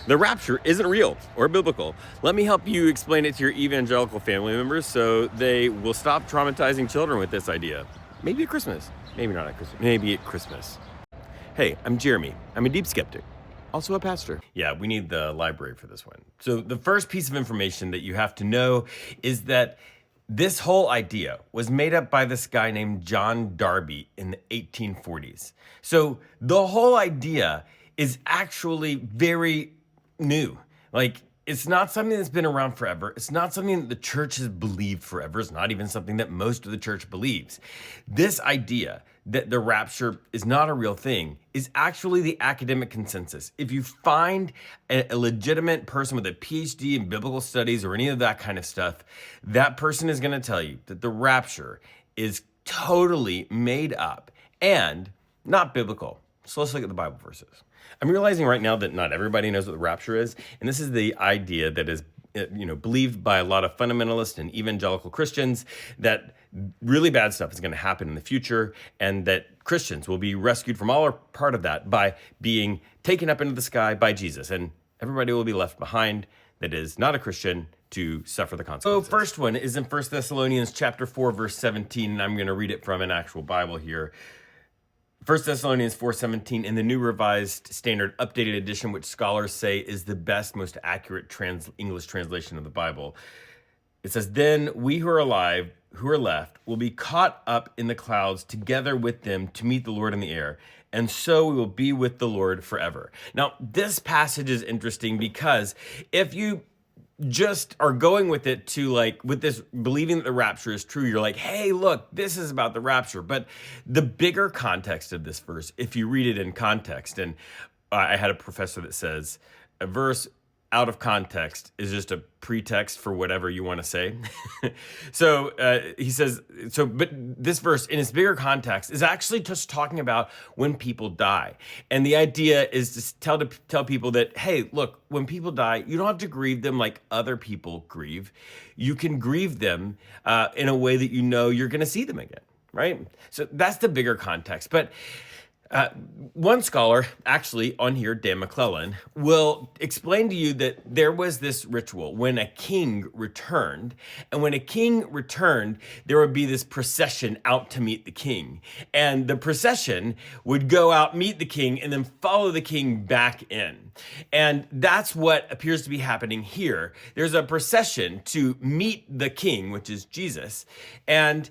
The rapture isn't real or biblical. Let me help you explain it to your evangelical family members so they will stop traumatizing children with this idea. Maybe at Christmas. Maybe not at Christmas. Maybe at Christmas. Hey, I'm Jeremy. I'm a deep skeptic. Also a pastor. Yeah, we need the library for this one. So the first piece of information that you have to know is that this whole idea was made up by this guy named John Darby in the 1840s. So the whole idea is actually very new. Like, it's not something that's been around forever. It's not something that the church has believed forever. It's not even something that most of the church believes. This idea that the rapture is not a real thing is actually the academic consensus. If you find a legitimate person with a PhD in biblical studies or any of that kind of stuff, that person is going to tell you that the rapture is totally made up and not biblical. So let's look at the Bible verses. I'm realizing right now that not everybody knows what the rapture is, and this is the idea that is believed by a lot of fundamentalist and evangelical Christians that really bad stuff is going to happen in the future and that Christians will be rescued from all or part of that by being taken up into the sky by Jesus, and everybody will be left behind that is not a Christian to suffer the consequences. So first one is in 1 Thessalonians chapter 4, verse 17, and I'm going to read it from an actual Bible here. 1 Thessalonians 4:17 in the New Revised Standard Updated Edition, which scholars say is the best, most accurate English translation of the Bible. It says, "Then we who are alive, who are left, will be caught up in the clouds together with them to meet the Lord in the air, and so we will be with the Lord forever." Now, this passage is interesting because if you just are going with it to with this believing that the rapture is true, you're like, hey, look, this is about the rapture. But the bigger context of this verse, if you read it in context, and I had a professor that says a verse out of context is just a pretext for whatever you want to say. So he says, but this verse in its bigger context is actually just talking about when people die. And the idea is to tell people that, hey, look, when people die, you don't have to grieve them like other people grieve. You can grieve them in a way that you know you're going to see them again, right? So that's the bigger context. But one scholar, actually on here, Dan McClellan, will explain to you that there was this ritual when a king returned. And when a king returned, there would be this procession out to meet the king. And the procession would go out, meet the king, and then follow the king back in. And that's what appears to be happening here. There's a procession to meet the king, which is Jesus. But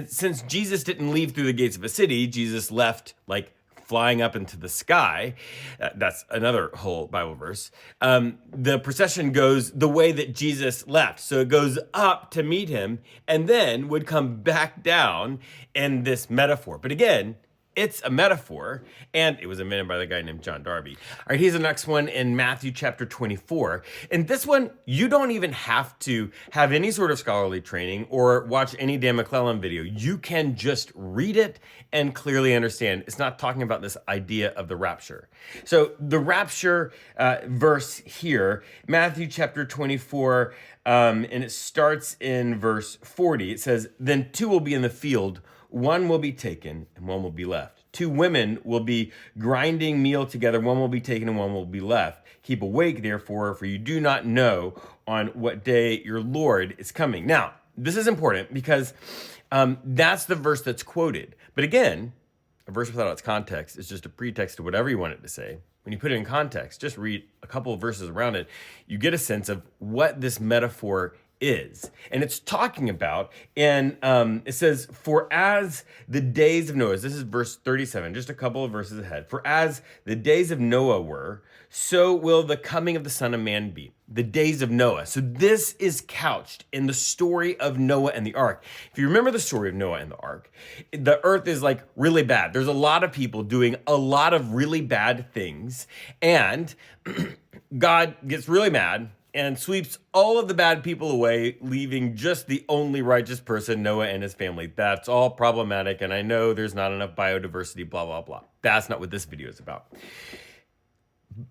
since Jesus didn't leave through the gates of a city, Jesus left flying up into the sky. That's another whole Bible verse. The procession goes the way that Jesus left. So it goes up to meet him and then would come back down in this metaphor. But again, it's a metaphor, and it was invented by the guy named John Darby. All right, here's the next one in Matthew chapter 24. And this one, you don't even have to have any sort of scholarly training or watch any Dan McClellan video. You can just read it and clearly understand. It's not talking about this idea of the rapture. So the rapture verse here, Matthew chapter 24, and it starts in verse 40. It says, "Then two will be in the field, one will be taken and one will be left. Two women will be grinding meal together, one will be taken and one will be left. Keep awake, therefore, for you do not know on what day your Lord is coming." Now, this is important because that's the verse that's quoted. But again, a verse without its context is just a pretext to whatever you want it to say. When you put it in context, just read a couple of verses around it, you get a sense of what this metaphor is. And it's talking about, and it says, "For as the days of Noah," this is verse 37, just a couple of verses ahead. "For as the days of Noah were, so will the coming of the Son of Man be." The days of Noah. So this is couched in the story of Noah and the ark. If you remember the story of Noah and the ark, the earth is really bad. There's a lot of people doing a lot of really bad things, and God gets really mad and sweeps all of the bad people away, leaving just the only righteous person, Noah and his family. That's all problematic, and I know there's not enough biodiversity, blah, blah, blah. That's not what this video is about.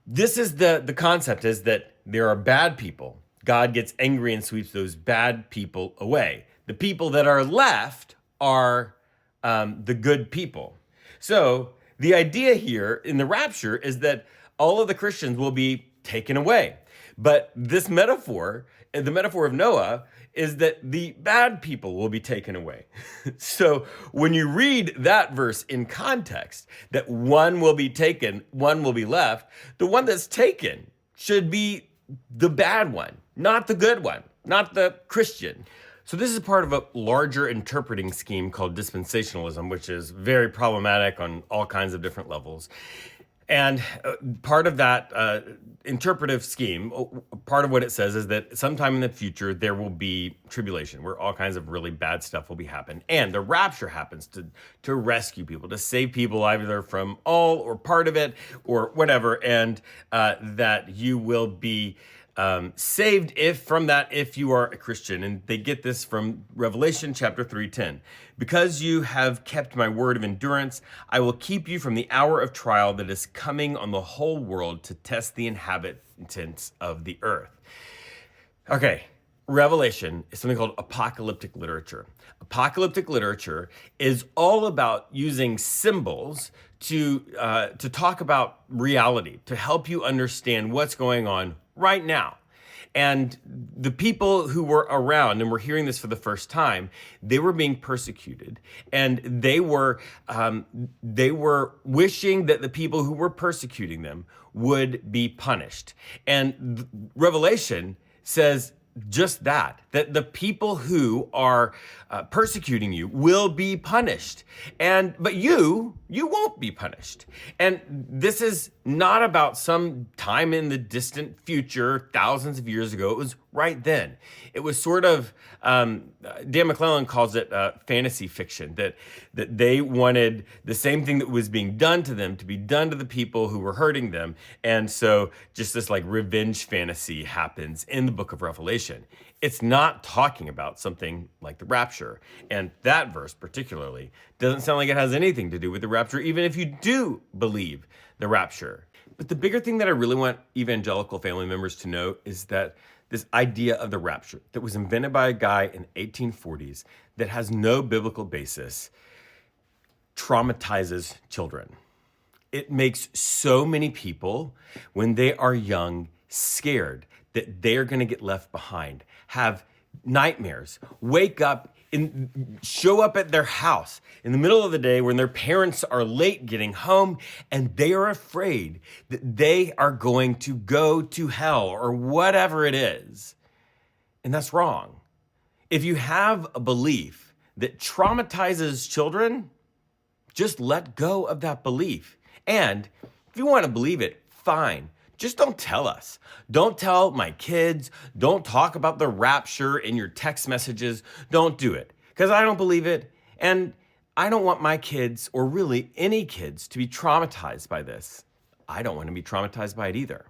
This is the concept is that there are bad people. God gets angry and sweeps those bad people away. The people that are left are the good people. So the idea here in the rapture is that all of the Christians will be taken away. But this metaphor, the metaphor of Noah, is that the bad people will be taken away. So when you read that verse in context, that one will be taken, one will be left, the one that's taken should be the bad one, not the good one, not the Christian. So this is part of a larger interpreting scheme called dispensationalism, which is very problematic on all kinds of different levels. And part of that interpretive scheme, part of what it says is that sometime in the future, there will be tribulation where all kinds of really bad stuff will be happening. And the rapture happens to rescue people, to save people either from all or part of it or whatever. And that you will be saved if you are a Christian. And they get this from Revelation chapter 3:10. Because you have kept my word of endurance, I will keep you from the hour of trial that is coming on the whole world to test the inhabitants of the earth. Okay, Revelation is something called apocalyptic literature. Apocalyptic literature is all about using symbols to talk about reality, to help you understand what's going on right now. And the people who were around and were hearing this for the first time, they were being persecuted, and they were wishing that the people who were persecuting them would be punished. And Revelation says just that the people who are persecuting you will be punished, but you won't be punished. And this is not about some time in the distant future, thousands of years ago. It was right then. It was sort of, Dan McClellan calls it fantasy fiction, that they wanted the same thing that was being done to them to be done to the people who were hurting them. And so just this like revenge fantasy happens in the book of Revelation. It's not talking about something like the rapture. And that verse particularly doesn't sound like it has anything to do with the rapture, even if you do believe the rapture. But the bigger thing that I really want evangelical family members to know is that this idea of the rapture that was invented by a guy in the 1840s that has no biblical basis traumatizes children. It makes so many people, when they are young, scared that they're going to get left behind, have nightmares, wake up and show up at their house in the middle of the day when their parents are late getting home, and they are afraid that they are going to go to hell or whatever it is. And that's wrong. If you have a belief that traumatizes children, just let go of that belief. And if you want to believe it, fine. Just don't tell us. Don't tell my kids. Don't talk about the rapture in your text messages. Don't do it, because I don't believe it. And I don't want my kids, or really any kids, to be traumatized by this. I don't want to be traumatized by it either.